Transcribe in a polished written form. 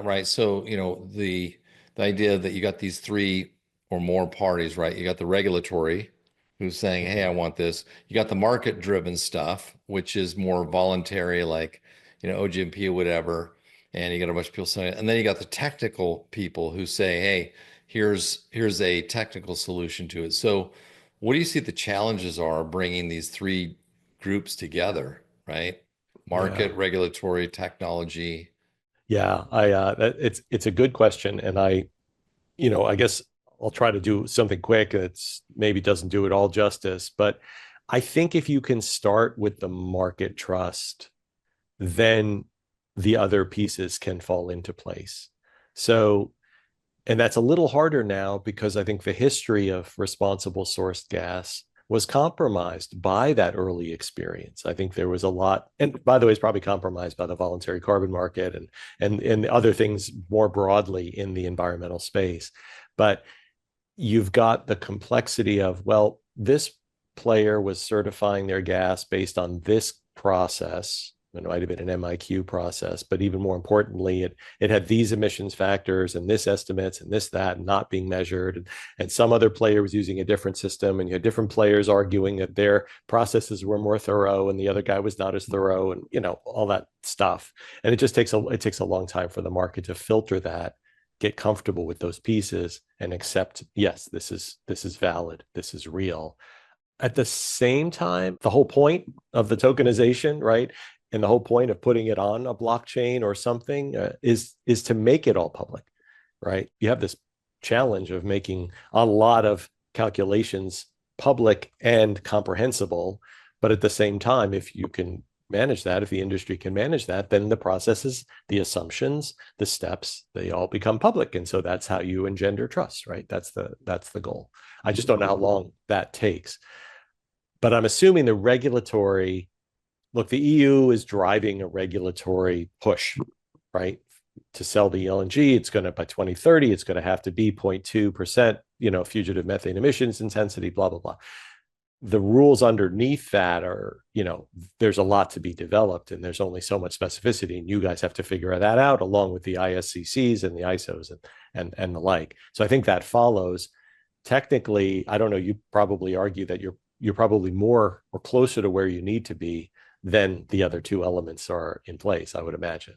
Right. So, the idea that you got these three or more parties, right? You got the regulatory who's saying, hey, I Mhm. want this. You got the market-driven stuff, which is more voluntary, like, OGMP or whatever. And you got a bunch of people saying, and then you got the technical people who say, hey, here's a technical solution to it. So, what do you see the challenges are bringing these three groups together, right? Yeah. Market, regulatory, technology. Yeah, it's a good question, and I guess I'll try to do something quick that's maybe doesn't do it all justice, but I think if you can start with the market trust, then the other pieces can fall into place. So, and that's a little harder now because I think the history of responsible sourced gas was compromised by that early experience. I think there was a lot, and by the way, it's probably compromised by the voluntary carbon market and other things more broadly in the environmental space. But you've got the complexity of, well, this player was certifying their gas based on this process. It might have been an MIQ process, but even more importantly, it had these emissions factors and this estimates and this, that, not being measured. And some other player was using a different system, and you had different players arguing that their processes were more thorough and the other guy was not as thorough, and all that stuff. And it takes a long time for the market to filter that, get comfortable with those pieces, and accept, yes, this is valid, this is real. At the same time, the whole point of the tokenization, right, and the whole point of putting it on a blockchain or something, is to make it all public, right? You have this challenge of making a lot of calculations public and comprehensible, but at the same time, if you can manage that, if the industry can manage that, then the processes, the assumptions, the steps, they all become public, and so that's how you engender trust, right? That's the goal. I just don't know how long that takes, but I'm assuming the regulatory look, the EU is driving a regulatory push, right? To sell the LNG, it's going to, by 2030, it's going to have to be 0.2%, fugitive methane emissions intensity, blah, blah, blah. The rules underneath that are, there's a lot to be developed, and there's only so much specificity, and you guys have to figure that out along with the ISCCs and the ISOs and the like. So I think that follows. Technically, I don't know, you probably argue that you're probably more or closer to where you need to be than the other two elements are in place, I would imagine.